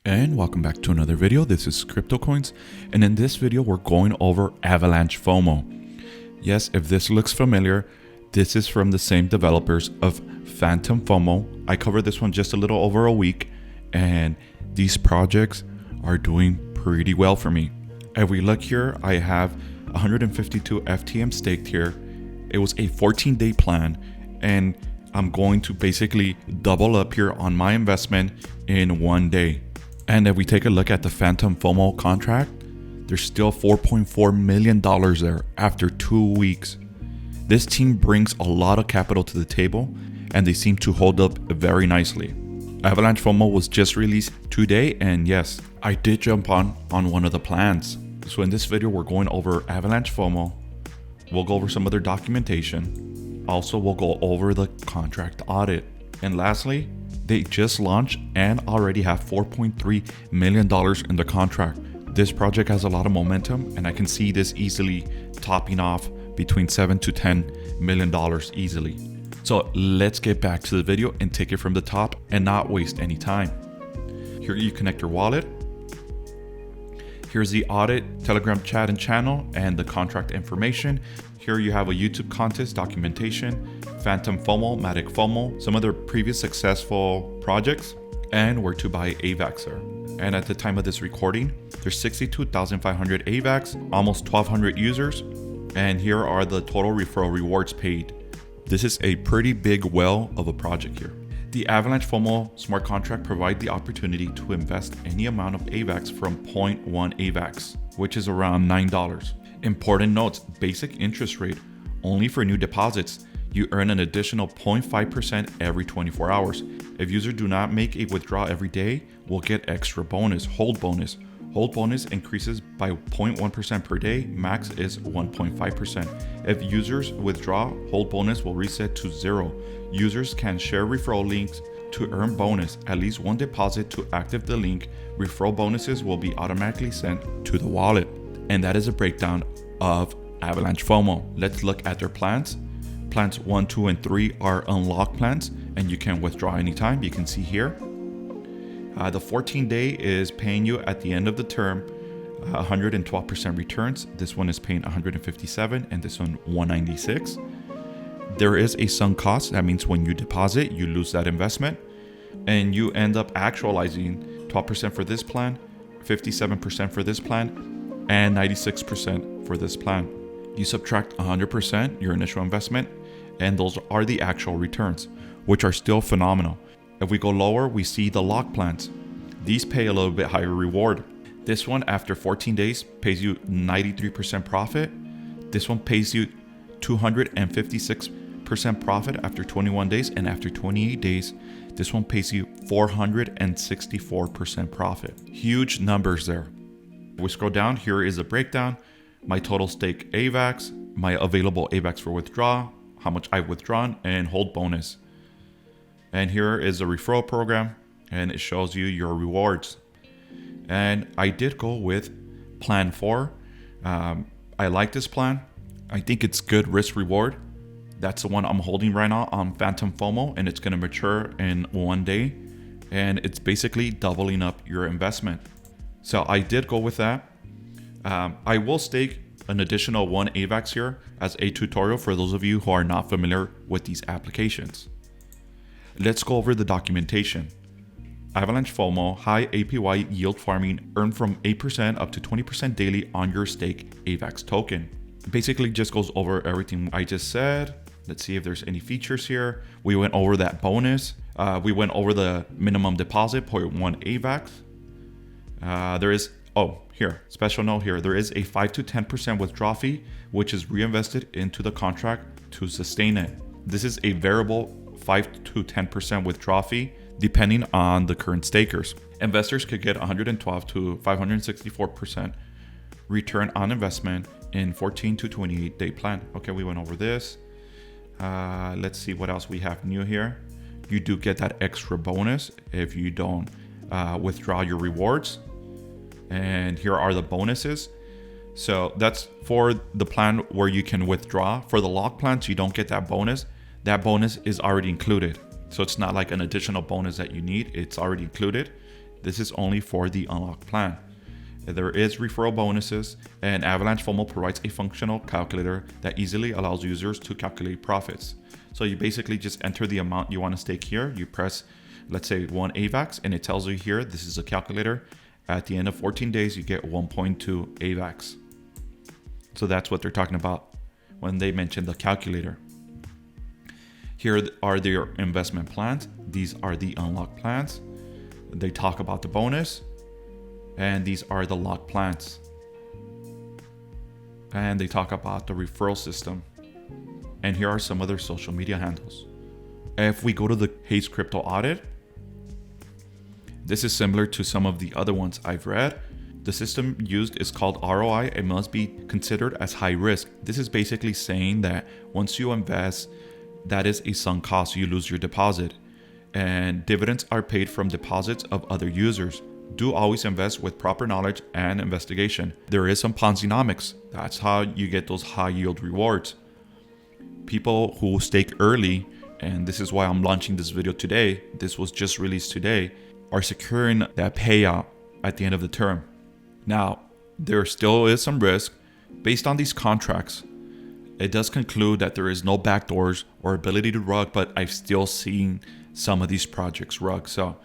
And welcome back to another video. This is CryptoKoinz, and in this video we're going over Avalanche FOMO. Yes, if this looks familiar, this is from the same developers of Phantom FOMO. I covered this one just a little over a week, and these projects are doing pretty well for me. If we look here, I have 152 FTM staked here. It was a 14-day plan, and I'm going to basically double up here on my investment in one day. And if we take a look at the Phantom FOMO contract, there's still $4.4 million there after 2 weeks. This team brings a lot of capital to the table, and they seem to hold up very nicely. Avalanche FOMO was just released today, and yes, I did jump on one of the plans. So in this video, we're going over Avalanche FOMO. We'll go over some other documentation. Also, we'll go over the contract audit. And lastly, they just launched and already have $4.3 million in the contract. This project has a lot of momentum, and I can see this easily topping off between $7 to $10 million easily. So let's get back to the video and take it from the top and not waste any time. Here you connect your wallet. Here's the audit, Telegram chat and channel, and the contract information. Here you have a YouTube contest documentation, Phantom FOMO, Matic FOMO, some other previous successful projects, and where to buy AVAX. And at the time of this recording, there's 62,500 AVAX, almost 1,200 users, and here are the total referral rewards paid. This is a pretty big well of a project here. The Avalanche FOMO smart contract provides the opportunity to invest any amount of AVAX from 0.1 AVAX, which is around $9. Important notes: basic interest rate only for new deposits. You earn an additional 0.5% every 24 hours. If users do not make a withdrawal every day, will get extra bonus, hold bonus. Hold bonus increases by 0.1% per day, max is 1.5%. If users withdraw, hold bonus will reset to 0. Users can share referral links to earn bonus. At least one deposit to activate the link. Referral bonuses will be automatically sent to the wallet. And that is a breakdown of Avalanche FOMO. Let's look at their plans. Plans 1, 2, and 3 are unlocked plans, and you can withdraw anytime. You can see here. The 14-day is paying you at the end of the term 112% returns. This one is paying 157, and this one 196. There is a sunk cost. That means when you deposit, you lose that investment, and you end up actualizing 12% for this plan, 57% for this plan, and 96% for this plan. You subtract 100% your initial investment, and those are the actual returns, which are still phenomenal. If we go lower, we see the lock plans. These pay a little bit higher reward. This one, after 14 days, pays you 93% profit. This one pays you 256% profit after 21 days, and after 28 days, this one pays you 464% profit. Huge numbers there. We scroll down, here is a breakdown. My total stake AVAX, my available AVAX for withdrawal, how much I've withdrawn, and hold bonus. And here is a referral program, and it shows you your rewards. And I did go with plan 4. I like this plan. I think it's good risk reward. That's the one I'm holding right now on Phantom FOMO, and it's going to mature in one day. And it's basically doubling up your investment. So I did go with that. I will stake an additional 1 AVAX here as a tutorial for those of you who are not familiar with these applications. Let's go over the documentation. Avalanche FOMO, high APY yield farming, earn from 8% up to 20% daily on your stake AVAX token. Basically just goes over everything I just said. Let's see if there's any features here. We went over that bonus. We went over the minimum deposit, 0.1 AVAX. Special note here, there is a 5 to 10% withdrawal fee, which is reinvested into the contract to sustain it. This is a variable 5 to 10% withdrawal fee, depending on the current stakers. Investors could get 112 to 564% return on investment in 14 to 28 day plan. Okay, we went over this. Let's see what else we have new here. You do get that extra bonus if you don't withdraw your rewards. And here are the bonuses. So that's for the plan where you can withdraw. For the lock plans, you don't get that bonus. That bonus is already included. So it's not like an additional bonus that you need. It's already included. This is only for the unlocked plan. There is referral bonuses, and Avalanche FOMO provides a functional calculator that easily allows users to calculate profits. So you basically just enter the amount you want to stake here. You press, let's say 1 AVAX, and it tells you here, this is a calculator. At the end of 14 days, you get 1.2 AVAX. So that's what they're talking about when they mention the calculator. Here are their investment plans. These are the unlocked plans. They talk about the bonus. And these are the locked plans. And they talk about the referral system. And here are some other social media handles. If we go to the Haste Crypto Audit, this is similar to some of the other ones I've read. The system used is called ROI. It must be considered as high risk. This is basically saying that once you invest, that is a sunk cost. You lose your deposit. And dividends are paid from deposits of other users. Do always invest with proper knowledge and investigation. There is some Ponzi-nomics. That's how you get those high yield rewards. People who stake early, and this is why I'm launching this video today, this was just released today, are securing that payout at the end of the term. Now, there still is some risk. Based on these contracts, it does conclude that there is no backdoors or ability to rug, but I've still seen some of these projects rug. So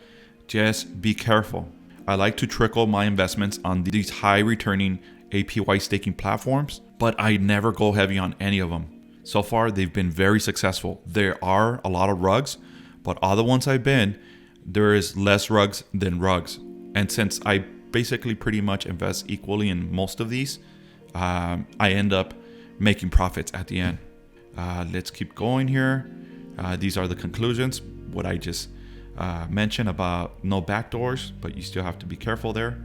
just be careful. I like to trickle my investments on these high returning APY staking platforms, but I never go heavy on any of them. So far, they've been very successful. There are a lot of rugs, but all the ones I've been, there is less rugs than rugs. And since I basically pretty much invest equally in most of these, I end up making profits at the end. Let's keep going here. These are the conclusions. What I just mentioned about no backdoors, but you still have to be careful there.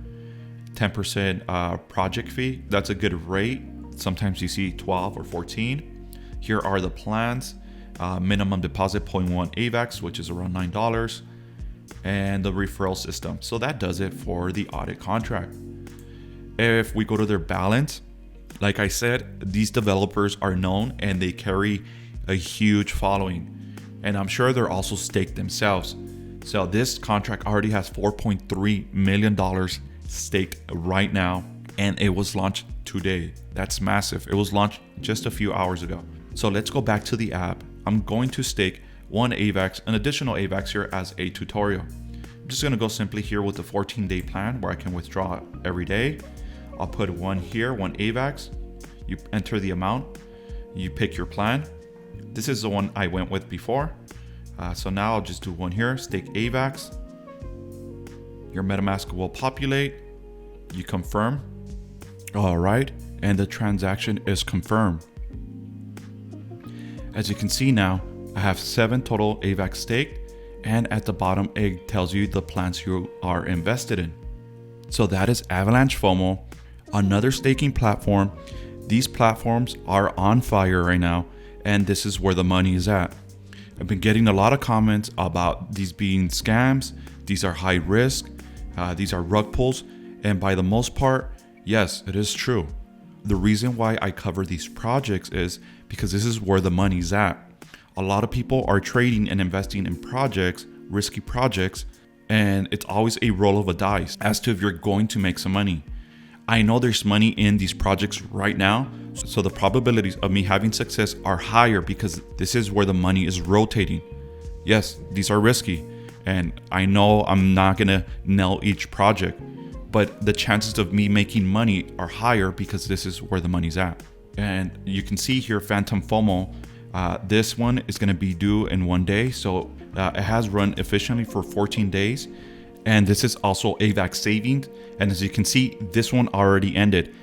10% project fee. That's a good rate. Sometimes you see 12 or 14. Here are the plans. Minimum deposit 0.1 AVAX, which is around $9. And the referral system. So that does it for the audit contract. If we go to their balance, like I said, these developers are known and they carry a huge following. And I'm sure they're also staked themselves. So this contract already has $4.3 million staked right now. And it was launched today. That's massive. It was launched just a few hours ago. So let's go back to the app. I'm going to stake one AVAX, an additional AVAX here as a tutorial. I'm just going to go simply here with the 14-day plan where I can withdraw every day. I'll put one here, one AVAX. You enter the amount. You pick your plan. This is the one I went with before. So now I'll just do one here, stake AVAX. Your MetaMask will populate. You confirm. All right. And the transaction is confirmed. As you can see now, I have 7 total AVAX staked. And at the bottom, it tells you the plans you are invested in. So that is Avalanche FOMO, another staking platform. These platforms are on fire right now. And this is where the money is at. I've been getting a lot of comments about these being scams. These are high risk. These are rug pulls. And by the most part, yes, it is true. The reason why I cover these projects is because this is where the money's at. A lot of people are trading and investing in projects, risky projects, and it's always a roll of a dice as to if you're going to make some money. I know there's money in these projects right now, so the probabilities of me having success are higher because this is where the money is rotating. Yes, these are risky, and I know I'm not gonna nail each project, but the chances of me making money are higher because this is where the money's at. And you can see here, Phantom FOMO, this one is gonna be due in 1 day, so it has run efficiently for 14 days. And this is also AVAX savings. And as you can see, this one already ended.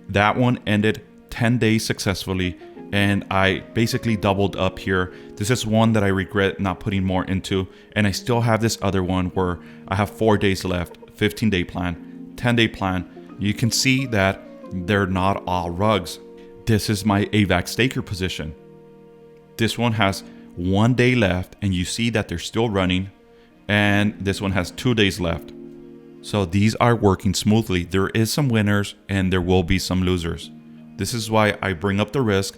That one ended 10 days successfully. And I basically doubled up here. This is one that I regret not putting more into. And I still have this other one where I have 4 days left, 15-day plan, 10-day plan. You can see that they're not all rugs. This is my AVAX staker position. This one has 1 day left and you see that they're still running. And this one has 2 days left. So these are working smoothly. There is some winners and there will be some losers. This is why I bring up the risk.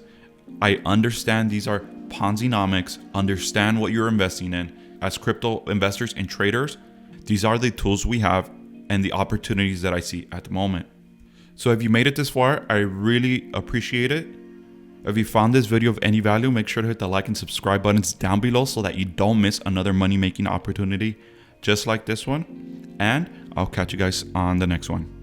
I understand these are Ponzi-nomics. Understand what you're investing in. As crypto investors and traders, These are the tools we have and the opportunities that I see at the moment. So if you made it this far, I really appreciate it. If you found this video of any value, make sure to hit the like and subscribe buttons down below so that you don't miss another money-making opportunity just like this one. And I'll catch you guys on the next one.